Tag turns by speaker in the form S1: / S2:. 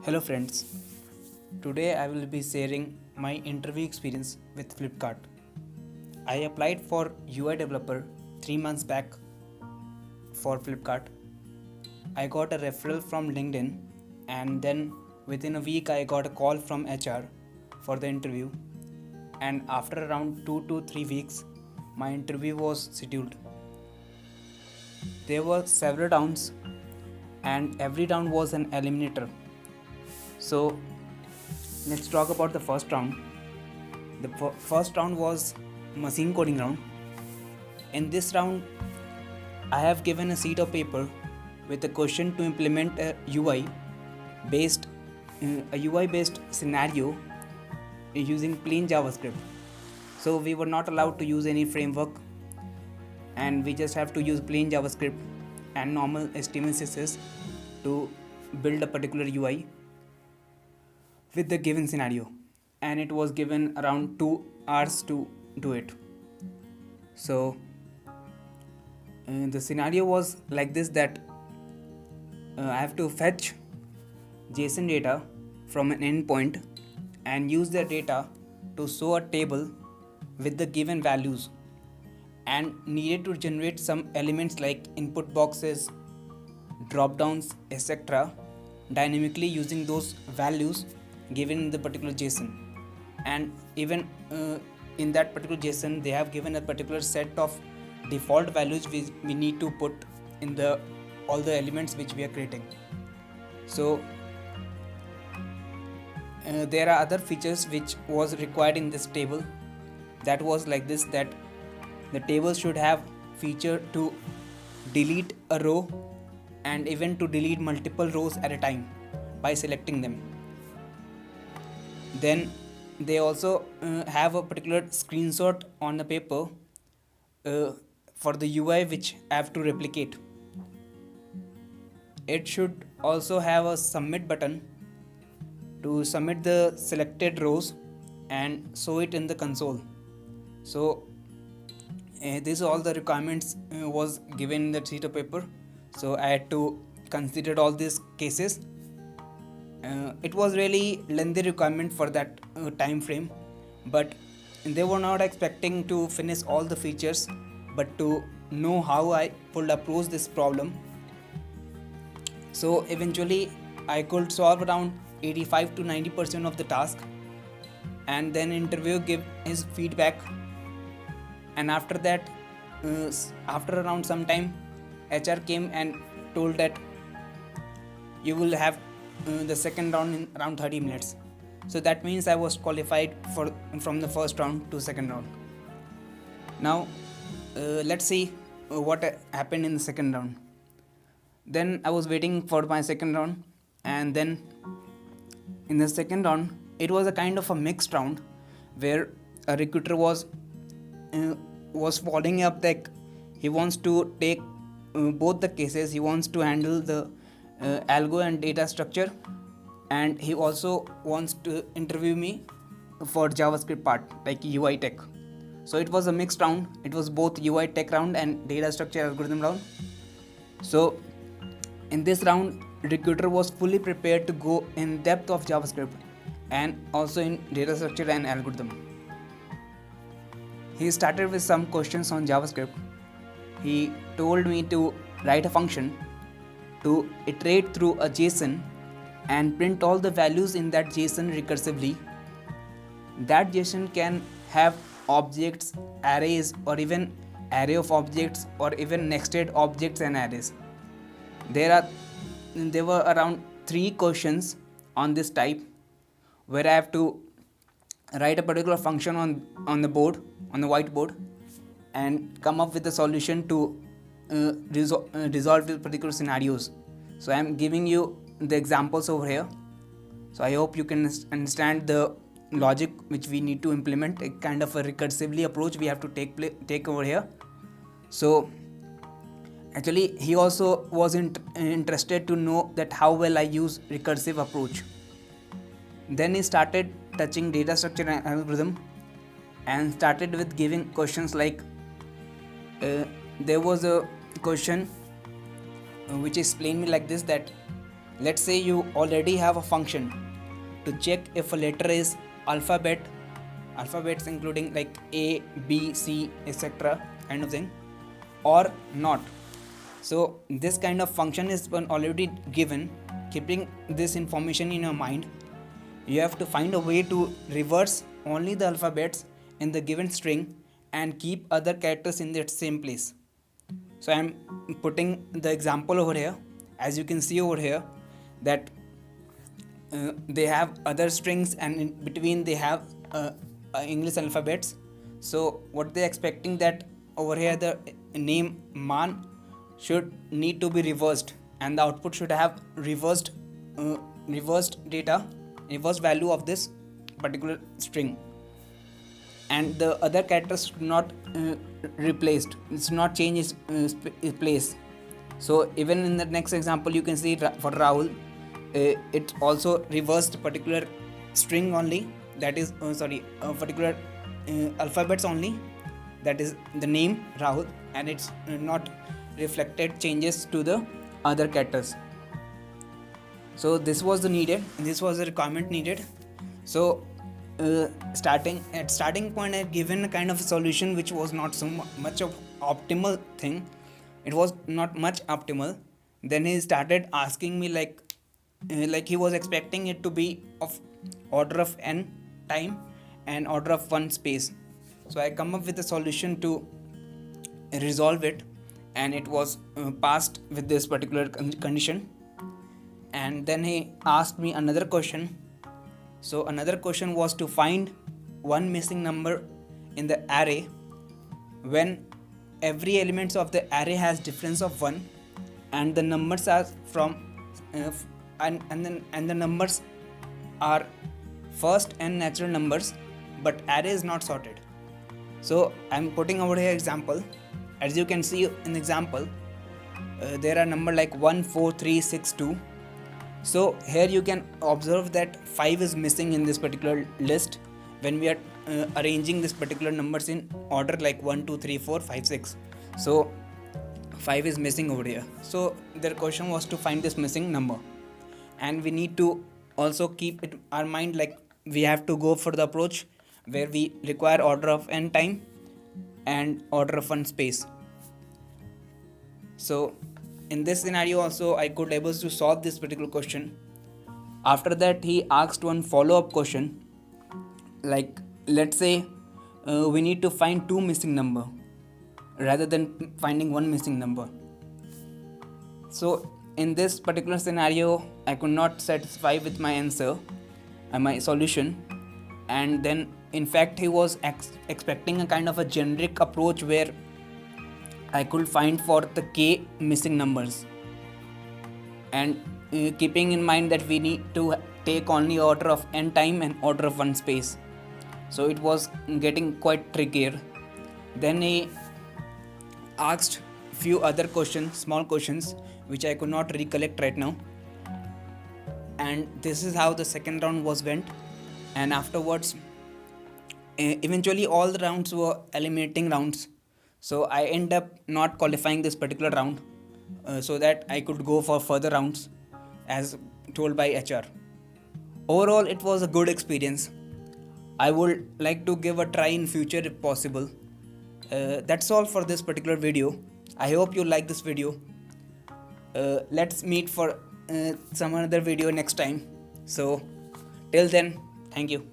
S1: Hello friends, today I will be sharing my interview experience with Flipkart. I applied for UI developer 3 months back for Flipkart. I got a referral from LinkedIn and then within a week I got a call from HR for the interview, and after around 2 to 3 weeks my interview was scheduled. There were several rounds and every round was an eliminator. So let's talk about the first round. The first round was machine coding round. In this round, I have given a sheet of paper with a question to implement a based UI based scenario using plain JavaScript. So we were not allowed to use any framework, and we just have to use plain JavaScript and normal HTML CSS to build a particular UI with the given scenario, and it was given around 2 hours to do it. So the scenario was like this, that I have to fetch JSON data from an endpoint and use the data to show a table with the given values, and needed to generate some elements like input boxes, drop downs, etc. dynamically using those values given in the particular JSON. And even in that particular JSON they have given a particular set of default values which we need to put in the all the elements which we are creating. So there are other features which was required in this table. That was like this, that the table should have feature to delete a row and even to delete multiple rows at a time by selecting them. Then they also have a particular screenshot on the paper for the UI which I have to replicate. It should also have a submit button to submit the selected rows and show it in the console. So these all the requirements was given in the sheet of paper. So I had to consider all these cases. It was really lengthy requirement for that time frame, but they were not expecting to finish all the features, but to know how I could approach this problem. So eventually I could solve around 85 to 90% of the task, and then interview give his feedback. And after that, after around some time, HR came and told that you will have the second round in around 30 minutes. So that means I was qualified from the first round to second round. Now let's see what happened in the second round. Then I was waiting for my second round, and then in the second round it was a kind of a mixed round where a recruiter was following up, like he wants to take both the cases. He wants to handle the algo and data structure, and he also wants to interview me for JavaScript part like UI tech. So it was a mixed round. It was both UI tech round and data structure algorithm round. So in this round, recruiter was fully prepared to go in depth of JavaScript and also in data structure and algorithm. He started with some questions on JavaScript. He told me to write a function to iterate through a JSON and print all the values in that JSON recursively. That JSON can have objects, arrays, or even array of objects, or even nested objects and arrays. There were around 3 questions on this type, where I have to write a particular function on the whiteboard, and come up with a solution to resolve the particular scenarios. So I am giving you the examples over here. So I hope you can understand the logic which we need to implement, a kind of a recursively approach we have to take over here. So actually he also was interested to know that how well I use recursive approach. Then he started touching data structure and algorithm, and started with giving questions like there was a question which explained me like this, that let's say you already have a function to check if a letter is alphabets including like A, B, C, etc. kind of thing or not. So this kind of function is already given. Keeping this information in your mind, you have to find a way to reverse only the alphabets in the given string and keep other characters in their same place. So I am putting the example over here. As you can see over here that they have other strings and in between they have English alphabets. So what they are expecting that over here the name Man should need to be reversed and the output should have reversed value of this particular string, and the other characters should not replaced, it's not change its place. So even in the next example you can see for Rahul, it also reversed particular string only, that is particular alphabets only, that is the name Rahul, and it's not reflected changes to the other characters. So this was the requirement needed. So starting point I given a kind of a solution which was not so much of optimal thing. It was not much optimal. Then he started asking me like he was expecting it to be of order of n time and order of 1 space. So I come up with a solution to resolve it, and it was passed with this particular condition. And then he asked me another question. So another question was to find one missing number in the array when every elements of the array has difference of 1 and the numbers are from and the numbers are first and natural numbers, but array is not sorted. So I'm putting over here example. As you can see in example, there are number like 1, 4, 3, 6, 2. So here you can observe that 5 is missing in this particular list when we are arranging this particular numbers in order like 1, 2, 3, 4, 5, 6. So 5 is missing over here. So their question was to find this missing number, and we need to also keep it our mind like we have to go for the approach where we require order of n time and order of 1 space. So in this scenario also I could able to solve this particular question. After that he asked one follow-up question like, let's say we need to find 2 missing number rather than finding 1 missing number. So in this particular scenario I could not satisfy with my answer and my solution, and then in fact he was expecting a kind of a generic approach where I could find for the k missing numbers, and keeping in mind that we need to take only order of n time and order of 1 space. So it was getting quite trickier. Then he asked few other questions, small questions, which I could not recollect right now, and this is how the second round was went. And afterwards eventually all the rounds were eliminating rounds, so I end up not qualifying this particular round so that I could go for further rounds as told by HR. Overall it was a good experience. I would like to give a try in future if possible. That's all for this particular video. I hope you like this video. Let's meet for some other video next time. So till then, thank you.